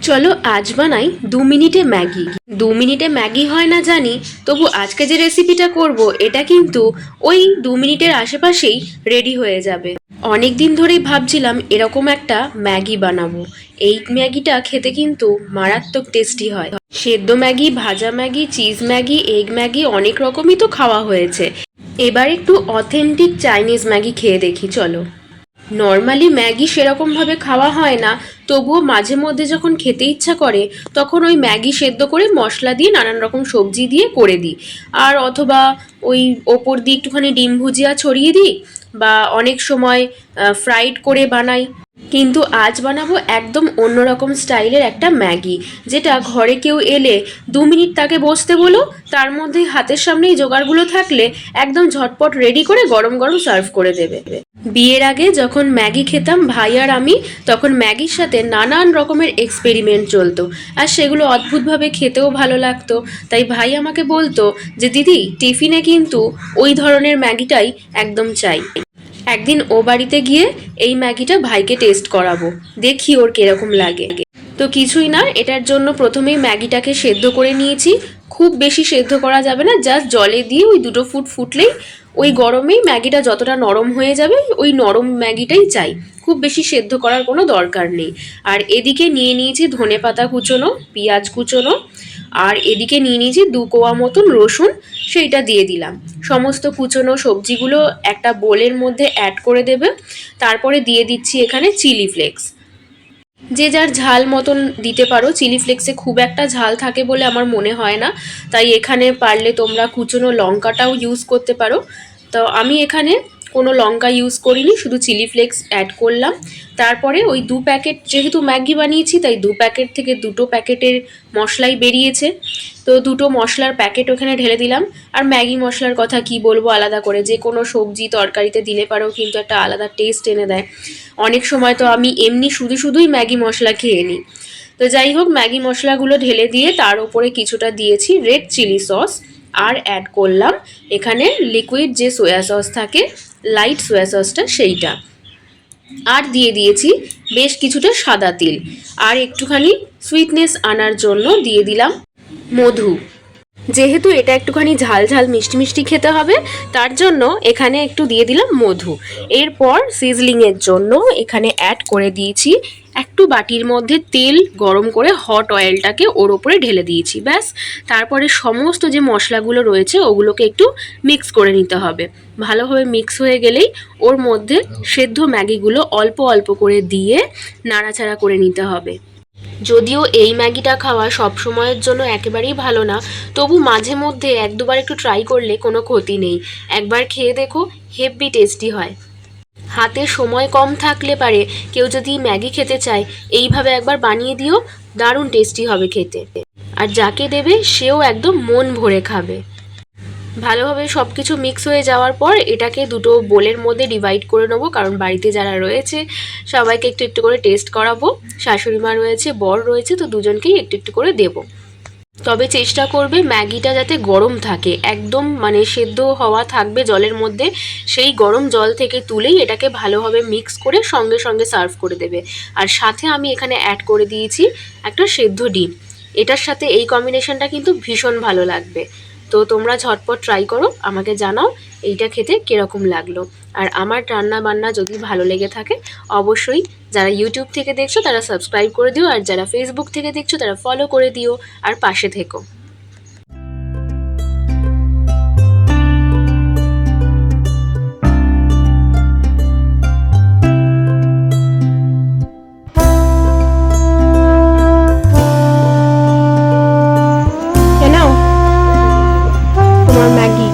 চলো আজ বানাই 2 মিনিটে ম্যাগি। 2 মিনিটে ম্যাগি হয় না জানি, তবু আজকে যে রেসিপিটা করব এটা কিন্তু ওই 2 মিনিটের আশেপাশেই রেডি হয়ে যাবে। অনেক দিন ধরেই ভাবছিলাম এরকম একটা ম্যাগি বানাবো। এই ম্যাগিটা খেতে কিন্তু মারাত্মক টেস্টি হয়। সেদ্ধ ম্যাগি, ভাজা Maggi, cheese Maggi, egg Maggi অনেক রকমই তো খাওয়া হয়েছে। এবার একটু অথেন্টিক চাইনিজ ম্যাগি খেয়ে দেখি চলো। নর্মালি ম্যাগি সেরকমভাবে খাওয়া হয় না, তবুও মাঝে মধ্যে যখন খেতে ইচ্ছা করে তখন ওই ম্যাগি সেদ্ধ করে মশলা দিয়ে নানান রকম সবজি দিয়ে করে দিই। আর অথবা ওই ওপর দিয়ে একটুখানি ডিম ভুজিয়া ছড়িয়ে দিই, বা অনেক সময় ফ্রাইড করে বানাই। কিন্তু আজ বানাবো একদম অন্যরকম স্টাইলের একটা ম্যাগি, যেটা ঘরে কেউ এলে 2 মিনিট তাকে বসতে বলো, তার মধ্যেই হাতের সামনেই জোগাড়গুলো থাকলে একদম ঝটপট রেডি করে গরম গরম সার্ভ করে দেবে। বিয়ের আগে যখন ম্যাগি খেতাম ভাই আর আমি, তখন ম্যাগির সাথে নানান রকমের এক্সপেরিমেন্ট চলতো, আর সেগুলো অদ্ভুতভাবে খেতেও ভালো লাগতো। তাই ভাই আমাকে বলতো যে দিদি, টিফিনে কিন্তু ওই ধরনের ম্যাগিটাই একদম চাই। একদিন ও বাড়িতে গিয়ে এই ম্যাগিটা ভাইকে টেস্ট করাবো, দেখি ওর কিরকম লাগে। তো কিছুই না, এটার জন্য প্রথমেই ম্যাগিটাকে সেদ্ধ করে নিয়েছি। খুব বেশি সেদ্ধ করা যাবে না, জাস্ট জলে দিয়ে ওই 2 ফুট ফুটলেই ওই গরমেই ম্যাগিটা যতটা নরম হয়ে যাবে, ওই নরম ম্যাগিটাই চাই, খুব বেশি সেদ্ধ করার কোনো দরকার নেই। আর এদিকে নিয়ে নিয়েছি ধনেপাতা কুচোনো, পেঁয়াজ কুচোনো, আর এদিকে নিয়ে নিয়েছি 2 কোয়া মতন রসুন, সেইটা দিয়ে দিলাম। সমস্ত কুচোনো সবজিগুলো একটা বোলের মধ্যে অ্যাড করে দেবে। তারপরে দিয়ে দিচ্ছি এখানে চিলি ফ্লেক্স। যে যার ঝাল মতন দিতে পারো, চিলি ফ্লেক্সে খুব একটা ঝাল থাকে বলে আমার মনে হয় না, তাই এখানে পারলে তোমরা কুচোনো লঙ্কাটাও ইউজ করতে পারো। তো আমি এখানে কোনো লঙ্কা ইউজ করিনি, শুধু চিলি ফ্লেক্স অ্যাড করলাম। তারপরে ওই 2 প্যাকেট, যেহেতু ম্যাগি বানিয়েছি তাই 2 প্যাকেট থেকে 2 প্যাকেটের মশলাই বেরিয়েছে, তো 2 মশলার প্যাকেট ওখানে ঢেলে দিলাম। আর ম্যাগি মশলার কথা কি বলবো, আলাদা করে যে কোনো সবজি তরকারিতে দিলে পারেও কিন্তু একটা আলাদা টেস্ট এনে দেয়। অনেক সময় তো আমি এমনি শুধুই ম্যাগি মশলা খেয়ে নিই। তো যাই হোক, ম্যাগি মশলাগুলো ঢেলে দিয়ে তার উপরে কিছুটা দিয়েছি রেড চিলি সস, আর অ্যাড করলাম এখানে লিকুইড যে সোয়া সস থাকে, লাইট সোয়া সসটা, সেইটা। আর দিয়ে দিয়েছি বেশ কিছুটা সাদা তিল, আর একটুখানি সুইটনেস আনার জন্য দিয়ে দিলাম মধু। যেহেতু এটা একটুখানি ঝাল ঝাল মিষ্টি মিষ্টি খেতে হবে, তার জন্য এখানে একটু দিয়ে দিলাম মধু। এরপর সিজলিংয়ের জন্য এখানে অ্যাড করে দিয়েছি একটু বাটির মধ্যে তেল গরম করে হট অয়েলটাকে ওর ওপরে ঢেলে দিয়েছি, ব্যাস। তারপরে সমস্ত যে মশলাগুলো রয়েছে ওগুলোকে একটু মিক্স করে নিতে হবে। ভালোভাবে মিক্স হয়ে গেলেই ওর মধ্যে সেদ্ধ ম্যাগিগুলো অল্প অল্প করে দিয়ে নাড়াচাড়া করে নিতে হবে। যদিও এই ম্যাগিটা খাওয়া সব সময়ের জন্য একেবারেই ভালো না, তবু মাঝে মধ্যে 1-2বার একটু ট্রাই করলে কোনো ক্ষতি নেই। একবার খেয়ে দেখো, হেভি টেস্টি হয়। হাতে সময় কম থাকলে পারে কেউ যদি ম্যাগি খেতে চায়, এইভাবে একবার বানিয়ে দিও, দারুণ টেস্টি হবে খেতে। আর যাকে দেবে সেও একদম মন ভরে খাবে। ভালোভাবে সব কিছু মিক্স হয়ে যাওয়ার পর এটাকে 2টো বোলের মধ্যে ডিভাইড করে নেবো, কারণ বাড়িতে যারা রয়েছে সবাইকে একটু একটু করে টেস্ট করাবো। শাশুড়ি মা রয়েছে, বর রয়েছে, তো দুজনকেই একটু একটু করে দেবো। তবে চেষ্টা করবে ম্যাগিটা যাতে গরম থাকে, একদম মানে সেদ্ধ হওয়া থাকবে জলের মধ্যে, সেই গরম জল থেকে তুলেই এটাকে ভালোভাবে মিক্স করে সঙ্গে সঙ্গে সার্ভ করে দেবে। আর সাথে আমি এখানে অ্যাড করে দিয়েছি একটা সেদ্ধ ডিম। এটার সাথে এই কম্বিনেশনটা কিন্তু ভীষণ ভালো লাগবে। তো তোমরা ঝটপট ট্রাই করো, আমাকে জানাও এইটা খেতে কীরকম লাগলো। আর আমার রান্না বান্না যদি ভালো লেগে থাকে, অবশ্যই যারা ইউটিউব থেকে দেখছো তারা সাবস্ক্রাইব করে দিও, আর যারা ফেসবুক থেকে দেখছো তারা ফলো করে দিও, আর পাশে থেকো। এ নাও তোমার ম্যাগি।